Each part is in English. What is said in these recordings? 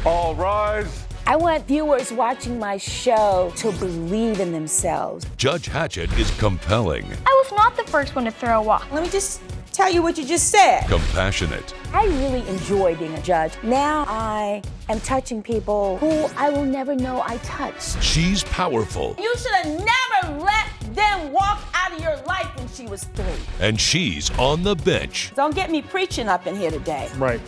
All rise. I want viewers watching my show to believe in themselves. Judge Hatchett is compelling. I was not the first one to throw a walk. Let me just tell you what you just said. Compassionate. I really enjoy being a judge. Now I am touching people who I will never know I touched. She's powerful. You should have never let them walk out of your life when she was 3. And she's on the bench. Don't get me preaching up in here today. Right.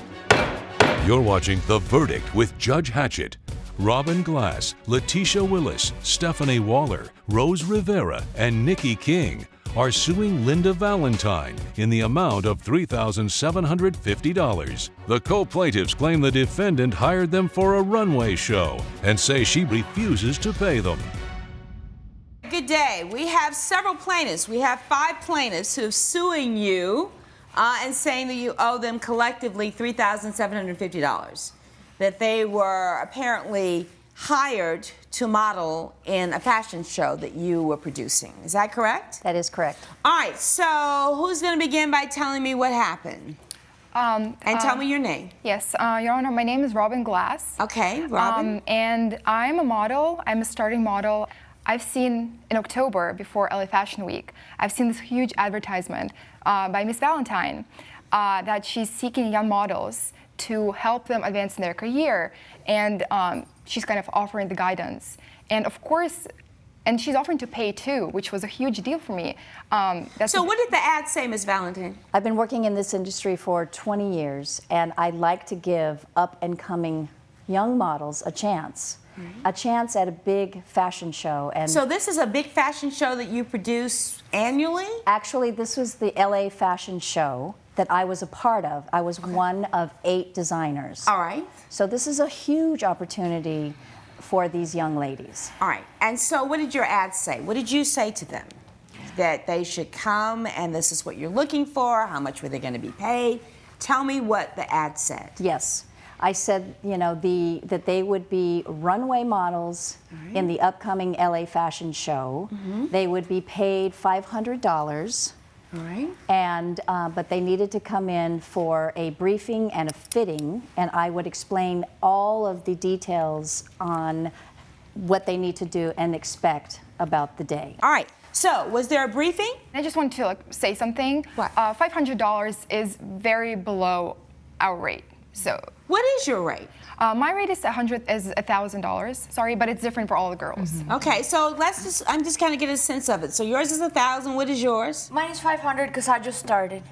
You're watching The Verdict with Judge Hatchett. Robin Glass, Letitia Willis, Stephanie Waller, Rose Rivera, and Nikki King are suing Linda Valentine in the amount of $3,750. The co-plaintiffs claim the defendant hired them for a runway show and say she refuses to pay them. Good day. We have several plaintiffs. We have 5 plaintiffs who are suing you and saying that you owe them collectively $3,750. That they were apparently hired to model in a fashion show that you were producing. Is that correct? That is correct. All right, so who's going to begin by telling me what happened? And tell me your name. Yes, Your Honor, my name is Robin Glass. Okay, Robin. And I'm a model. I'm a starting model. I've seen in October, before LA Fashion Week, I've seen this huge advertisement by Miss Valentine that she's seeking young models to help them advance in their career, and she's kind of offering the guidance. And of course, and she's offering to pay too, which was a huge deal for me. So what did the ad say, Ms. Valentine? I've been working in this industry for 20 years, and I like to give up-and-coming young models a chance. A chance at a big fashion show. And so this is a big fashion show that you produce annually? Actually, this was the LA fashion show that I was a part of. I was one of 8 designers. All right. So this is a huge opportunity for these young ladies. All right. And so what did your ad say? What did you say to them? That they should come and this is what you're looking for? How much were they going to be paid? Tell me what the ad said. Yes. I said, you know, that they would be runway models in the upcoming LA fashion show. They would be paid $500. All right. And but they needed to come in for a briefing and a fitting, and I would explain all of the details on what they need to do and expect about the day. All right. So, was there a briefing? I just want to say something. What? $500 is very below our rate. So. What is your rate? My rate is $1,000. Sorry, but it's different for all the girls. Okay, so I'm just kind of get a sense of it. So yours is 1,000. What is yours? Mine is 500 because I just started.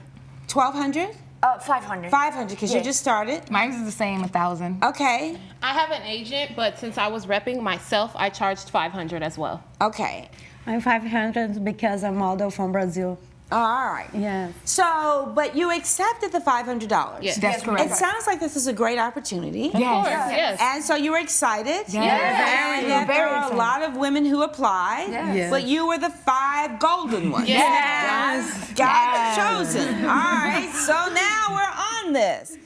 1,200? 500. 500 because you just started. Mine is the same, 1,000. Okay. I have an agent, but since I was repping myself, I charged 500 as well. Okay. I'm 500 because I'm model from Brazil. All right. Yeah. So, but you accepted the $500. Yes. That's correct. It sounds like this is a great opportunity. Of course, yes. And so you were excited. Yes. And that there are a lot of women who applied. Yes. But you were the 5 golden ones. Yes. God chosen. All right. So now we're on this.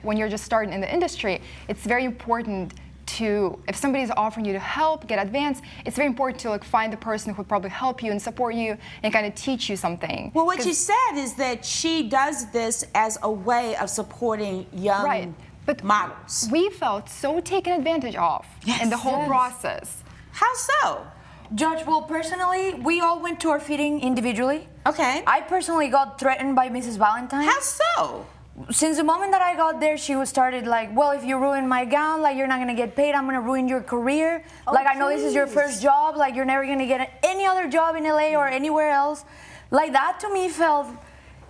When you're just starting in the industry, it's very important to, if somebody's offering you to help get advanced, it's very important to find the person who would probably help you and support you and kind of teach you something. Well, what you said is that she does this as a way of supporting young models. We felt so taken advantage of in the whole process. How so? Judge, well, personally, we all went to our fitting individually. Okay. I personally got threatened by Mrs. Valentine. How so? Since the moment that I got there, she started like, well, if you ruin my gown, like, you're not gonna get paid, I'm gonna ruin your career. I know this is your first job, like, you're never gonna get any other job in LA or anywhere else. Like, that to me felt,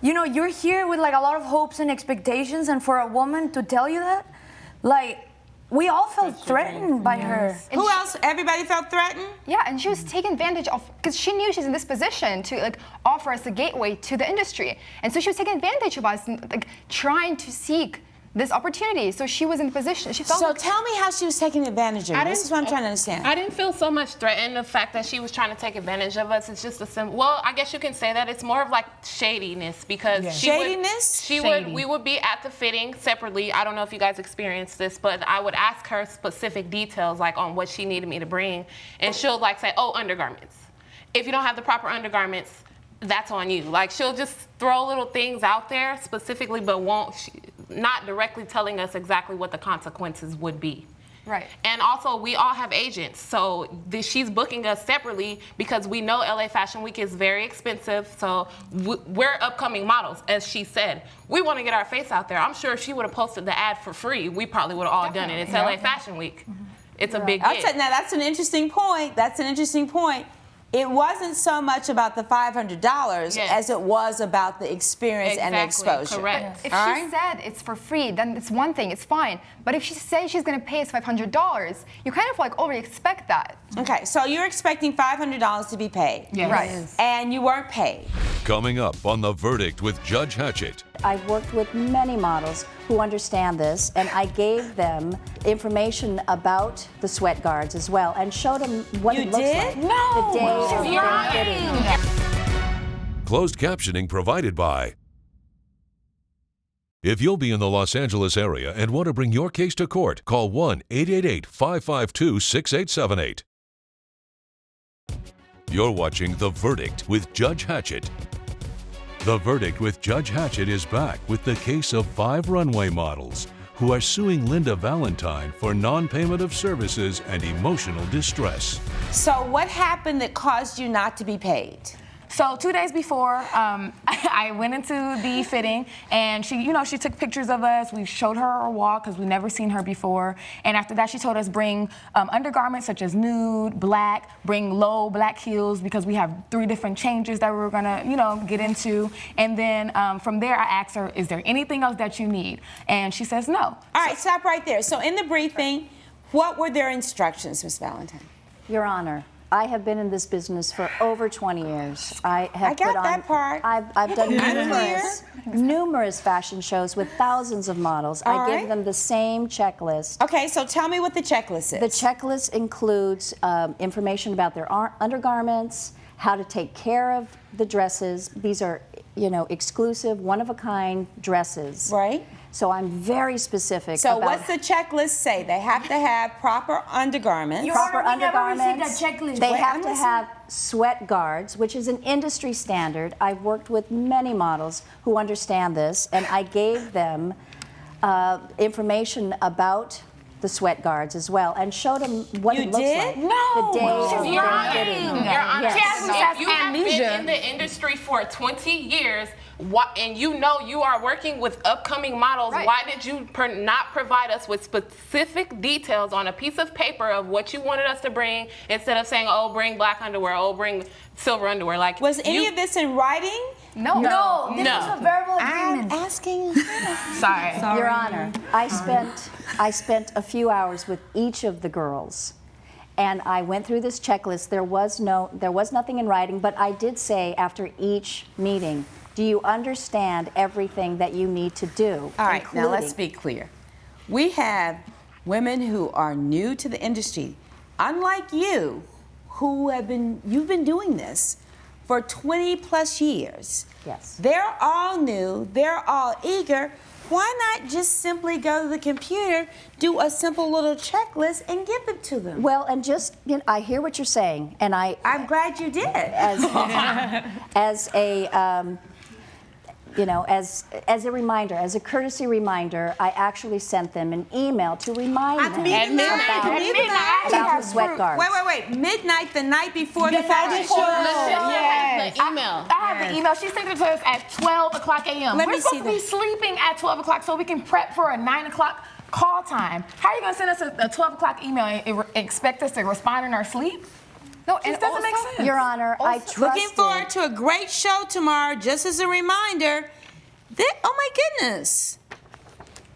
you know, you're here with like a lot of hopes and expectations, and for a woman to tell you that, like, we all felt threatened by her. Who else? Everybody felt threatened? Yeah, and she was taking advantage of, because she knew she's in this position to offer us a gateway to the industry. And so she was taking advantage of us and trying to seek this opportunity. So she was in the position. She felt so tell me how she was taking advantage of you. This is what I'm trying to understand. I didn't feel so much threatened. The fact that she was trying to take advantage of us, it's just a simple, well, I guess you can say that. It's more of like shadiness because we would be at the fitting separately. I don't know if you guys experienced this, but I would ask her specific details like on what she needed me to bring. And she'll like say, oh, undergarments. If you don't have the proper undergarments, that's on you. Like she'll just throw little things out there specifically, but not directly telling us exactly what the consequences would be. Right. And also, we all have agents, so she's booking us separately because we know LA Fashion Week is very expensive, so we're upcoming models, as she said. We want to get our face out there. I'm sure if she would have posted the ad for free, we probably would have all done it. It's LA Fashion Week. It's a big deal. Now, that's an interesting point. That's an interesting point. It wasn't so much about the $500 as it was about the experience and the exposure. Correct. If she said it's for free, then it's one thing, it's fine. But if she says she's going to pay us $500, you kind of like already expect that. Okay, so you're expecting $500 to be paid. Yes. Right. And you weren't paid. Coming up on The Verdict with Judge Hatchett. I've worked with many models who understand this, and I gave them information about the sweat guards as well and showed them what it looks like. No! The day of the fitting. Closed captioning provided by. If you'll be in the Los Angeles area and want to bring your case to court, call 1-888-552-6878. You're watching The Verdict with Judge Hatchett. The Verdict with Judge Hatchett is back with the case of 5 runway models who are suing Linda Valentine for non-payment of services and emotional distress. So what happened that caused you not to be paid? So 2 days before, I went into the fitting, and she took pictures of us. We showed her our walk because we've never seen her before. And after that, she told us bring undergarments such as nude, black, bring low black heels because we have 3 different changes that we were gonna, get into. And then from there, I asked her, is there anything else that you need? And she says no. All right, stop right there. So in the briefing, what were their instructions, Ms. Valentine? Your Honor, I have been in this business for over 20 years. I got that part. I've done numerous fashion shows with thousands of models. I give them the same checklist. Okay, so tell me what the checklist is. The checklist includes information about their undergarments, how to take care of the dresses. These are, exclusive, one-of-a-kind dresses. Right. So I'm very specific. So what's the checklist say? They have to have proper undergarments. Proper undergarments. Never received that checklist. They have to have sweat guards, which is an industry standard. I've worked with many models who understand this, and I gave them information about the sweat guards as well, and showed them what it looks like. No. The day of the You're honest. Yes. If you have been in the industry for 20 years, and you are working with upcoming models, why did you not provide us with specific details on a piece of paper of what you wanted us to bring instead of saying, oh, bring black underwear, oh, bring silver underwear? Like, was any of this in writing? No. This was a verbal agreement. I'm asking. Sorry. Your Honor, I spent a few hours with each of the girls, and I went through this checklist. There was nothing in writing, but I did say after each meeting, do you understand everything that you need to do? All right, now let's be clear. We have women who are new to the industry, unlike you, who you've been doing this for 20 plus years. Yes. They're all new, they're all eager. Why not just simply go to the computer, do a simple little checklist, and give it to them? Well, and just, I hear what you're saying, and I'm glad you did. As a reminder, as a courtesy reminder, I actually sent them an email to remind them about the sweat guards. Wait. Midnight, the night before the fashion show. I have the email. She sent it to us at 12 o'clock a.m. We're supposed to be sleeping at 12 o'clock so we can prep for a 9 o'clock call time. How are you going to send us a 12 o'clock email and expect us to respond in our sleep? No, it doesn't make sense. Your Honor, I trusted. Looking forward to a great show tomorrow. Just as a reminder, oh my goodness,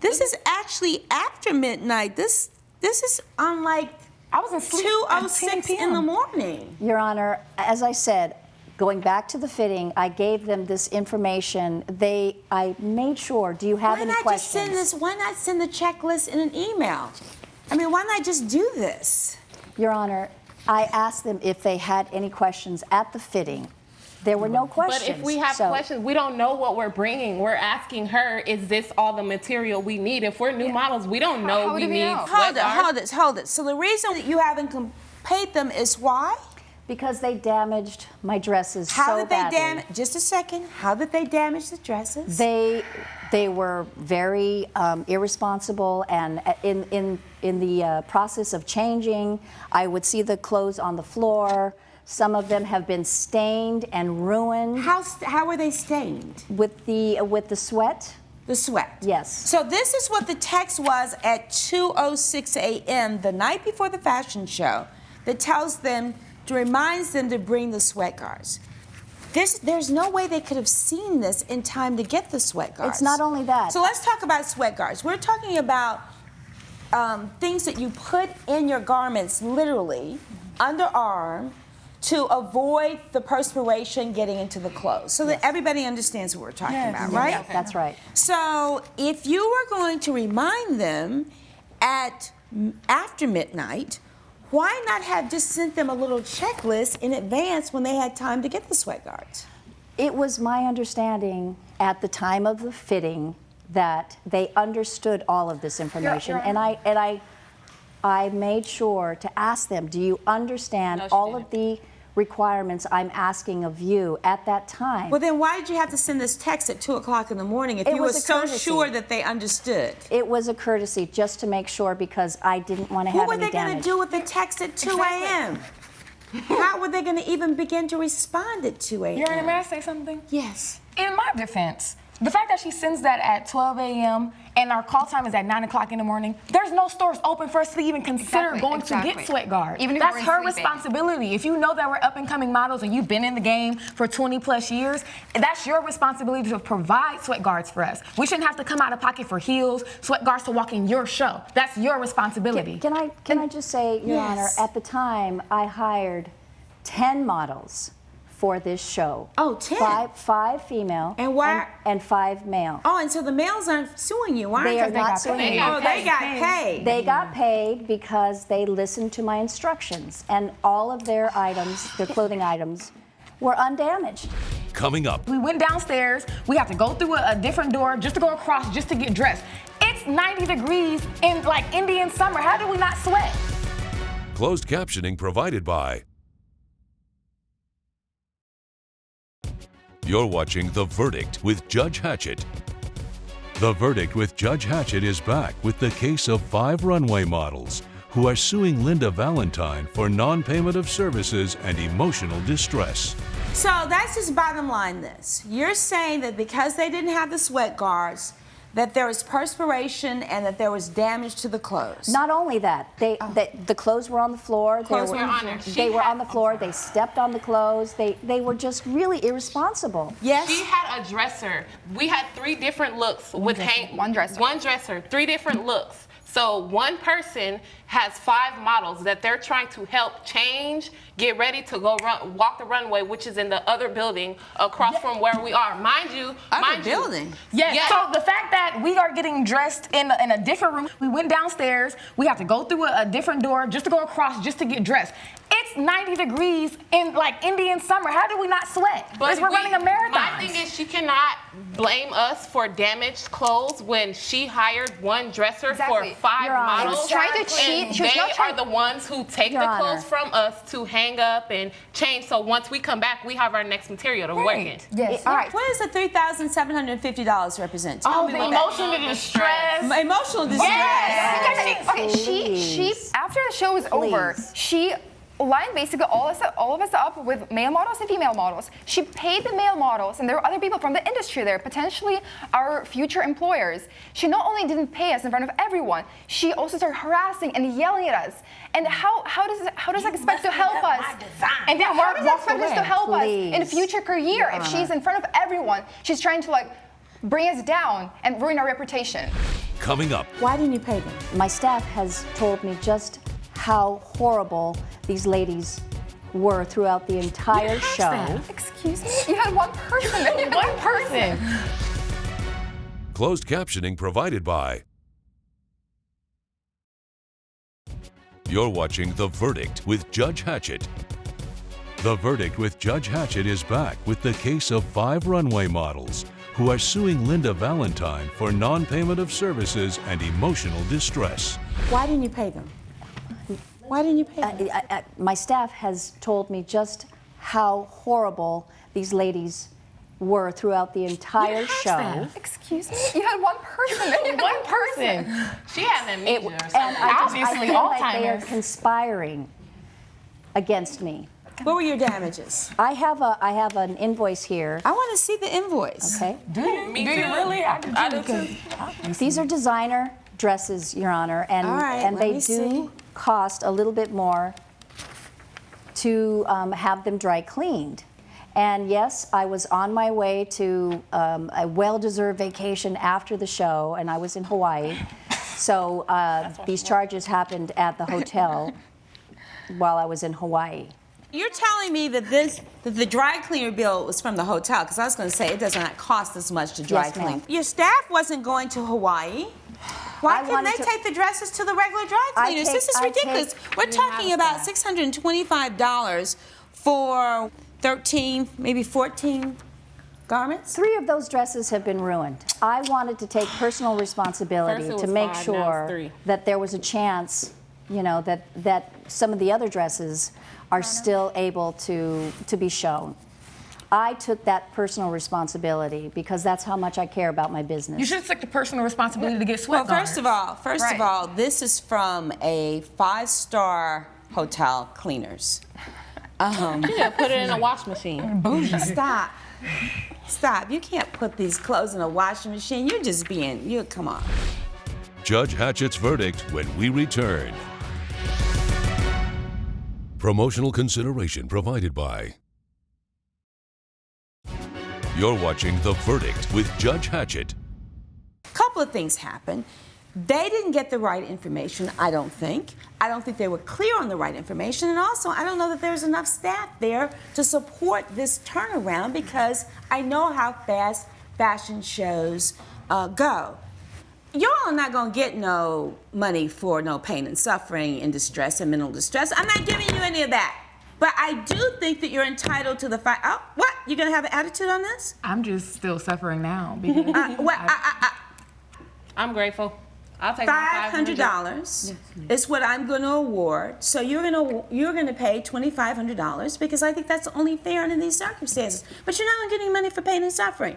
this is actually after midnight. This is unlike I was asleep 2:06 in the morning. Your Honor, as I said, going back to the fitting, I gave them this information. I made sure. Do you have any questions? Why not send the checklist in an email? I mean, why not just do this? Your Honor, I asked them if they had any questions at the fitting. There were no questions. But if we have questions, we don't know what we're bringing. We're asking her, is this all the material we need? If we're new models, we don't know we need sweat guards. Hold it. So the reason that you haven't paid them is why? Because they damaged my dresses so badly. Just a second. How did they damage the dresses? They They were very irresponsible, and in the process of changing, I would see the clothes on the floor. Some of them have been stained and ruined. How were they stained? With the sweat. The sweat. Yes. So this is what the text was at 2:06 a.m. the night before the fashion show that reminds them to bring the sweat guards. There's no way they could have seen this in time to get the sweat guards. It's not only that. So let's talk about sweat guards. We're talking about things that you put in your garments, literally, underarm, to avoid the perspiration getting into the clothes, so that everybody understands what we're talking about, right? Yeah, that's right. So if you were going to remind them after midnight, why not have just sent them a little checklist in advance when they had time to get the sweat guards? It was my understanding at the time of the fitting that they understood all of this information, and I made sure to ask them, do you understand all of the requirements I'm asking of you at that time? Well, then why did you have to send this text at 2 o'clock in the morning if you were so sure that they understood? It was a courtesy just to make sure, because I didn't want to have any damage. What were they going to do with the text at 2 a.m.? How were they going to even begin to respond at 2 a.m.? Your Honor, may I say something? Yes. In my defense, the fact that she sends that at 12 a.m. and our call time is at 9 o'clock in the morning, there's no stores open for us to even consider going to get sweat guards. Even if that's we're her sleeping. responsibility. If you know that we're up and coming models and you've been in the game for 20 plus years, that's your responsibility to provide sweat guards for us. We shouldn't have to come out of pocket for heels, sweat guards to walk in your show. That's your responsibility. Can I just say, Your Honor, at the time I hired 10 models for this show. Oh, 10? Five female and 5 male. Oh, and so the males aren't suing you, aren't they? They are not suing you. Oh, they got paid. They got paid because they listened to my instructions, and all of their items, their clothing items, were undamaged. Coming up. We went downstairs. We have to go through a different door just to go across just to get dressed. It's 90 degrees in like Indian summer. How do we not sweat? Closed captioning provided by. You're watching The Verdict with Judge Hatchett. The Verdict with Judge Hatchett is back with the case of 5 runway models who are suing Linda Valentine for non-payment of services and emotional distress. So that's just bottom line this. You're saying that because they didn't have the sweat guards, that there was perspiration and that there was damage to the clothes. Not only that, the clothes were on the floor. They were on the floor. They stepped on the clothes. They were just really irresponsible. Yes. She had a dresser. We had 3 different looks with one dresser, 3 different looks. So one person has 5 models that they're trying to help change, get ready to go walk the runway, which is in the other building across from where we are. Mind you. Yes. So the fact that we are getting dressed in a different room, we went downstairs, we have to go through a different door just to go across just to get dressed. It's 90 degrees in like Indian summer. How do we not sweat? Because we're running a marathon. My thing is, she cannot blame us for damaged clothes when she hired one dresser for 5 models. She was trying to cheat. And they are the ones who take the clothes from us to hang up and change. So once we come back, we have our next material to work in. Yes. All right. What does the $3,750 represent? Tell me emotional distress. Emotional distress. Yes. Okay, she after the show was over, she lined basically all of us up with male models and female models. She paid the male models, and there were other people from the industry there, potentially our future employers. She not only didn't pay us in front of everyone, she also started harassing and yelling at us. And how does that expect to help us? And then how does that expect us to help us in a future career if she's in front of everyone? She's trying to like bring us down and ruin our reputation. Coming up. Why didn't you pay them? My staff has told me just how horrible these ladies were throughout the entire show. Excuse me? You had one person. One person. Closed captioning provided by. You're watching The Verdict with Judge Hatchett. The Verdict with Judge Hatchett is back with the case of 5 runway models who are suing Linda Valentine for non-payment of services and emotional distress. Why didn't you pay them? Why didn't you pay them? My staff has told me just how horrible these ladies were throughout the entire show. Excuse me? You had one person. One person. She had amnesia or something. And I Obviously, feel like they are Alzheimer's. conspiring against me. What were your damages? I have an invoice here. I want to see the invoice. Okay. Do you? Me do you too. really? I do too. These are designer dresses, Your Honor, and All right, and let they me do see. cost a little bit more to have them dry cleaned. And yes, I was on my way to a well-deserved vacation after the show, and I was in Hawaii. So these charges happened at the hotel while I was in Hawaii. You're telling me that the dry cleaner bill was from the hotel, because I was going to say it does not cost as much to dry Yes, clean. ma'am. Your staff wasn't going to Hawaii. Why couldn't they take the dresses to the regular dry cleaners? This is ridiculous. We're talking about $625 for 13, maybe 14 garments? 3 of those dresses have been ruined. I wanted to take personal responsibility First it to was make 5, now sure it's 3. that there was a chance, you know, that some of the other dresses are still able to be shown. I took that personal responsibility because that's how much I care about my business. You should have took the personal responsibility to get Well, sweat first of guards. all, this is from a 5-star hotel cleaners. Yeah, put it in a wash machine. Stop. Stop. You can't put these clothes in a washing machine. You're just being, come on. Judge Hatchett's verdict when we return. Promotional consideration provided by. You're watching The Verdict with Judge Hatchett. A couple of things happened. They didn't get the right information, I don't think. I don't think they were clear on the right information. And also, I don't know that there's enough staff there to support this turnaround, because I know how fast fashion shows go. Y'all are not going to get no money for no pain and suffering and distress and mental distress. I'm not giving you any of that. But I do think that you're entitled to the fact. Oh, what? You're going to have an attitude on this? I'm just still suffering now because I'm grateful. I'll take my $500 is what I'm going to award. So you're going to pay $2,500 because I think that's only fair under these circumstances. But you're not getting money for pain and suffering.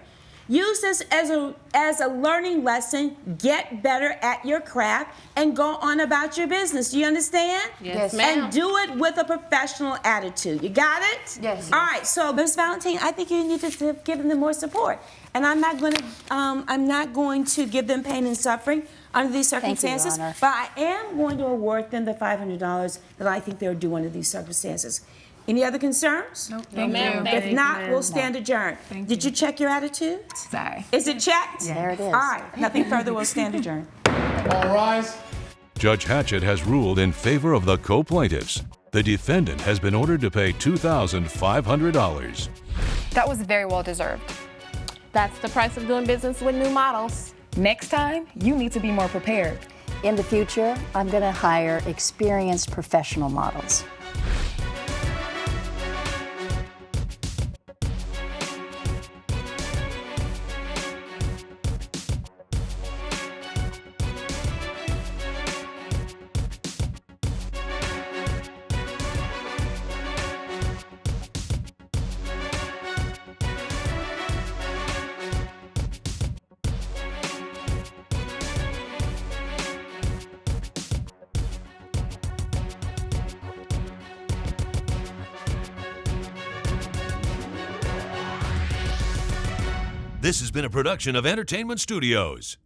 Use this as a learning lesson. Get better at your craft and go on about your business. Do you understand? Yes, ma'am. And do it with a professional attitude. You got it? Yes. All right. So, Ms. Valentine, I think you need to give them more support. And I'm not going to give them pain and suffering under these circumstances. Thank you, Your Honor. But I am going to award them the $500 that I think they're due under these circumstances. Any other concerns? Nope. Thank ma'am. you. If not, we'll stand adjourned. Did you check your attitude? Sorry. Is it checked? There it is. All right. Nothing further. We'll stand adjourned. All rise. Judge Hatchett has ruled in favor of the co-plaintiffs. The defendant has been ordered to pay $2,500. That was very well deserved. That's the price of doing business with new models. Next time, you need to be more prepared. In the future, I'm going to hire experienced professional models. This has been a production of Entertainment Studios.